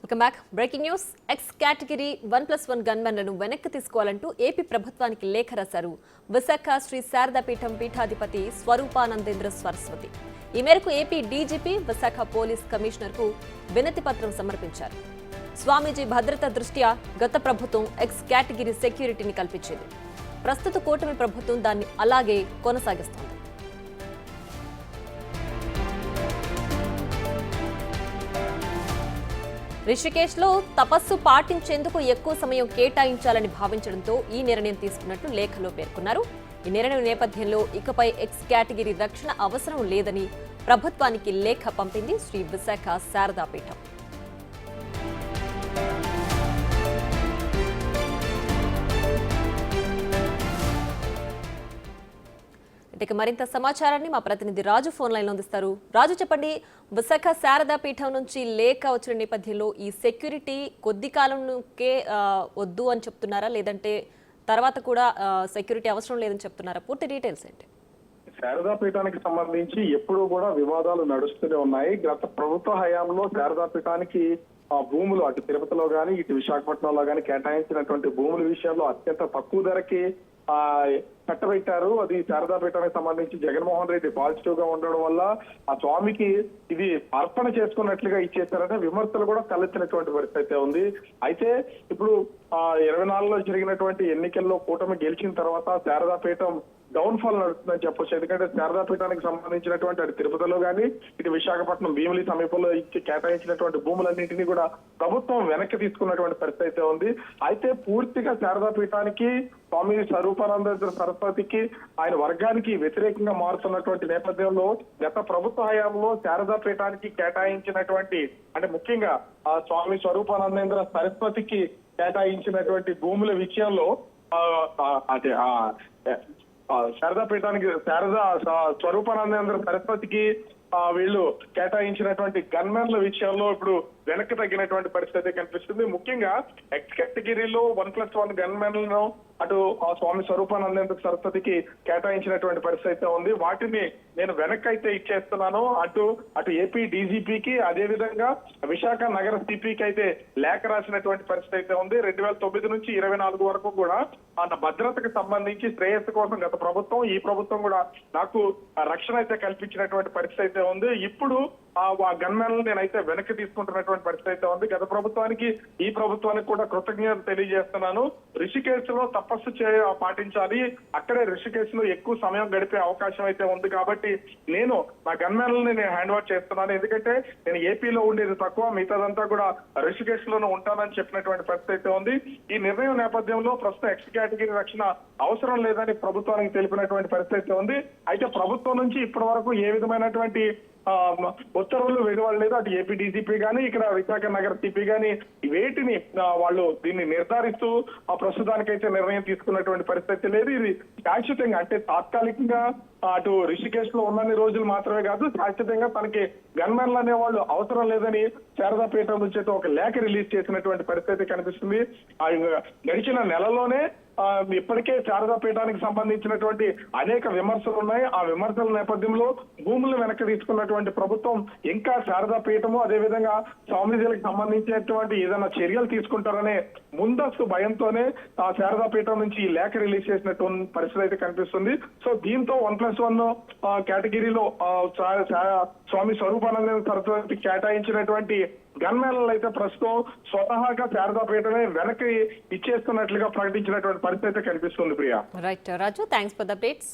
Welcome back. Breaking news. X category 1+1 గన్మెన్లను వెనక్కి తీసుకోవాలంటూ AP ప్రభుత్వానికి లేఖ రాశారు విశాఖ శ్రీ శారదాపీఠం పీఠాధిపతి స్వరూపానందేంద్ర సరస్వతి. ఈ మేరకు ఏపీ డీజీపీ విశాఖ పోలీస్ కమిషనర్కు వినతి పత్రం సమర్పించారు. స్వామీజీ భద్రత దృష్ట్యా గత ప్రభుత్వం ఎక్స్ కేటగిరీ సెక్యూరిటీని కల్పించింది. ప్రస్తుత కూటమి ప్రభుత్వం దాన్ని అలాగే కొనసాగిస్తోంది. రిషికేశ్లో తపస్సు పాటించేందుకు ఎక్కువ సమయం కేటాయించాలని భావించడంతో ఈ నిర్ణయం తీసుకున్నట్లు లేఖలో పేర్కొన్నారు. ఈ నిర్ణయం నేపథ్యంలో ఇకపై ఎక్స్ కేటగిరీ రక్షణ అవసరం లేదని ప్రభుత్వానికి లేఖ పంపింది శ్రీ విశాఖ శారదాపీఠం. ఇక మరింత సమాచారాన్ని మా ప్రతినిధి రాజు ఫోన్ లైన్లో అందిస్తారు. రాజు, చెప్పండి, విశాఖ శారదాపీఠం నుంచి లేఖ వచ్చిన నేపథ్యంలో ఈ సెక్యూరిటీ కొద్ది కాలంకే వద్దు అని చెప్తున్నారా, లేదంటే తర్వాత కూడా సెక్యూరిటీ అవసరం లేదని చెప్తున్నారా? పూర్తి డీటెయిల్స్ ఏంటి? శారదాపీఠానికి సంబంధించి ఎప్పుడూ కూడా వివాదాలు నడుస్తూనే ఉన్నాయి. గత ప్రభుత్వ హయాంలో శారదాపీఠానికి భూములు అటు తిరుపతిలో గానీ ఇటు విశాఖపట్నంలో గానీ కేటాయించినటువంటి భూముల విషయంలో అత్యంత తక్కువ ధరకి కట్టబెట్టారు. అది శారదాపీఠానికి సంబంధించి జగన్మోహన్ రెడ్డి పాజిటివ్ గా ఉండడం వల్ల ఆ స్వామికి ఇది అర్పణ చేసుకున్నట్లుగా ఇచ్చేశారనే విమర్శలు కూడా తలెత్తినటువంటి పరిస్థితి ఉంది. అయితే ఇప్పుడు 24లో జరిగినటువంటి ఎన్నికల్లో కూటమి గెలిచిన తర్వాత శారదాపీఠం డౌన్ ఫాల్ నడుస్తుందని చెప్పొచ్చు. ఎందుకంటే శారదాపీఠానికి సంబంధించినటువంటి అటు తిరుపతిలో గానీ ఇటు విశాఖపట్నం భీమిలి సమీపంలో ఇచ్చి కేటాయించినటువంటి భూములన్నింటినీ కూడా ప్రభుత్వం వెనక్కి తీసుకున్నటువంటి పరిస్థితి ఉంది. అయితే పూర్తిగా శారదాపీఠానికి స్వామి స్వరూపానందేంద్ర సరస్వతికి ఆయన వర్గానికి వ్యతిరేకంగా మారుతున్నటువంటి నేపథ్యంలో గత ప్రభుత్వ హయాంలో శారదాపీఠానికి కేటాయించినటువంటి అంటే ముఖ్యంగా స్వామి స్వరూపానందేంద్ర సరస్వతికి కేటాయించినటువంటి భూముల విషయంలో అదే శారదాపీఠానికి శారదా స్వరూపానందేంద్ర సరస్వతికి వీళ్ళు కేటాయించినటువంటి గన్మెన్ల విషయంలో ఇప్పుడు వెనక్కి తగ్గినటువంటి పరిస్థితి కనిపిస్తుంది. ముఖ్యంగా ఎక్స్ కేటగిరీలో 1+1 గన్మెన్లను అటు స్వామి స్వరూపానందేంద్ర సరస్వతికి కేటాయించినటువంటి పరిస్థితి ఉంది. వాటిని నేను వెనక్కి అయితే ఇచ్చేస్తున్నాను. అటు ఏపీ డీజీపీకి అదే విధంగా విశాఖ నగర సిపికి అయితే లేఖ రాసినటువంటి పరిస్థితి అయితే ఉంది. 2009 నుంచి 24 వరకు కూడా భద్రతకు సంబంధించి శ్రేయస్సు కోసం గత ప్రభుత్వం ఈ ప్రభుత్వం కూడా నాకు రక్షణ అయితే కల్పించినటువంటి పరిస్థితి అయితే ఉంది. ఇప్పుడు ఆ గన్మెన్లు నేనైతే వెనక్కి తీసుకుంటున్నటువంటి పరిస్థితి అయితే ఉంది. గత ప్రభుత్వానికి ఈ ప్రభుత్వానికి కూడా కృతజ్ఞత తెలియజేస్తున్నాను. రిషికేశ్ లో తపస్సు పాటించాలి, అక్కడే రిషికేశ్ లో ఎక్కువ సమయం గడిపే అవకాశం అయితే ఉంది కాబట్టి నేను నా గన్మెన్లని నేను హ్యాండ్ ఓవర్ చేస్తున్నాను. ఎందుకంటే నేను ఏపీలో ఉండేది తక్కువ, మిగతాదంతా కూడా రిషికేశ్ లోనే ఉంటానని చెప్పినటువంటి పరిస్థితి అయితే ఉంది. ఈ నిర్ణయం నేపథ్యంలో ప్రస్తుతం ఎక్స్ కేటగిరీ రక్షణ అవసరం లేదని ప్రభుత్వానికి తెలిపినటువంటి పరిస్థితి ఉంది. అయితే ప్రభుత్వం నుంచి ఇప్పటి వరకు ఏ విధమైనటువంటి ఉత్తర్వులు వెలువడలేదు. అటు ఏపీ డీజీపీ గానీ ఇక్కడ విశాఖ నగర సిపి గానీ వేటిని వాళ్ళు దీన్ని నిర్ధారిస్తూ ప్రస్తుతానికైతే నిర్ణయం తీసుకున్నటువంటి పరిస్థితి లేదు. ఇది శాశ్వతంగా అంటే తాత్కాలికంగా అటు రిషికేశ్ లో ఉన్నన్ని రోజులు మాత్రమే కాదు, శాశ్వతంగా తనకి గన్మెన్లు అనే వాళ్ళు అవసరం లేదని శారదాపీఠం నుంచి ఒక లేఖ రిలీజ్ చేసినటువంటి పరిస్థితి కనిపిస్తుంది. గడిచిన నెలలోనే ఇప్పటికే శారదాపీఠానికి సంబంధించినటువంటి అనేక విమర్శలు ఉన్నాయి. ఆ విమర్శల నేపథ్యంలో భూములు వెనక్కి తీసుకున్నటువంటి ప్రభుత్వం ఇంకా శారదాపీఠము అదేవిధంగా స్వామీజీలకు సంబంధించినటువంటి ఏదైనా చర్యలు తీసుకుంటారనే ముందస్తు భయంతోనే ఆ శారదాపీఠం నుంచి ఈ లేఖ రిలీజ్ చేసినటువంటి పరిస్థితి అయితే కనిపిస్తుంది. సో దీంతో 1+1 కేటగిరీలో స్వామి స్వరూపానందేంద్ర సరస్వతి కేటాయించినటువంటి గన్మెన్లు అయితే ప్రస్తుతం స్వతహాగా శారదాపీఠమే వెనక్కి ఇచ్చేస్తున్నట్లుగా ప్రకటించినటువంటి పరిస్థితి కనిపిస్తుంది. Priya. Right Raju, thanks for the updates.